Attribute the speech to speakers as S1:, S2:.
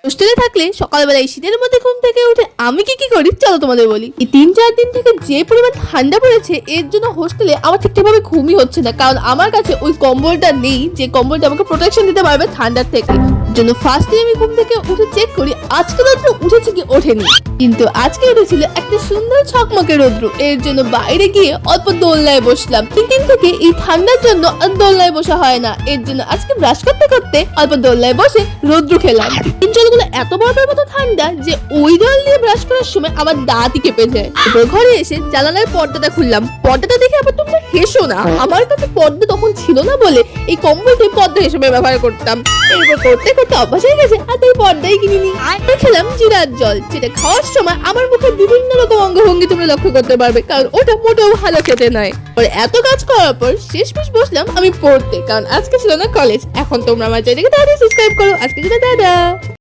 S1: হোস্টেলে থাকলে সকালবেলায় শীতের মধ্যে ঘুম থেকে উঠে আমি কি করি চলো তোমাদের বলি। এই 3-4 দিন থেকে যে পরিমাণ ঠান্ডা পড়েছে এর জন্য হোস্টেলে আমার ঠিকঠাকভাবে ঘুমই হচ্ছে না, কারণ আমার কাছে ওই কম্বলটা নেই যে কম্বলটা আমাকে প্রোটেকশন দিতে পারবে ঠান্ডার থেকে। জন্য ফার্স্টে আমি ঘুম থেকে উঠে চেক করি আজকে রোদ্র উঠেছে কি ওঠেনি, কিন্তু আজকে উঠেছিল একটা সুন্দর ঝকমকে রোদ্র। এর জন্য বাইরে গিয়ে অল্প দোলনায় বসলাম। 3 দিন থেকে এই ঠান্ডার জন্য আর দোলনায় বসা হয় না, এর জন্য আজকে ব্রাশ করতে করতে অল্প দোলনায় বসে রোদ্র খেলাম। জলগুলো এত বরফের মতো ঠান্ডা যে ওই জল দিয়ে ব্রাশ করার সময় আমার দাঁতই কেঁপে যায়। এরপর ঘরে এসে জানালার পর্দাটা খুললাম। পর্দাটা দেখে আবার তোমরা হেসো না, আমার কাছে পর্দা তখন ছিল না বলে এই কম্বলটি পর্দা হিসেবে ব্যবহার করতাম। এরপর করতে করতে অভ্যাস হয়ে গেছে আর তাই পর্দাই কিনিনি। খেলাম জিরার জল, যেটা খাওয়ার সময় আমার মুখে বিভিন্ন রকম অঙ্গভঙ্গি তোমরা লক্ষ্য করতে পারবে, কারণ ওটা মোটেও ভালো খেতে নয়। এত কাজ করার পর শেষমেশ বসলাম আমি পড়তে, কারণ আজকে ছিল না কলেজ। এখন তোমরা আমার চ্যানেলকে তাড়াতাড়ি সাবস্ক্রাইব করো। আজকে যেটা দাদা।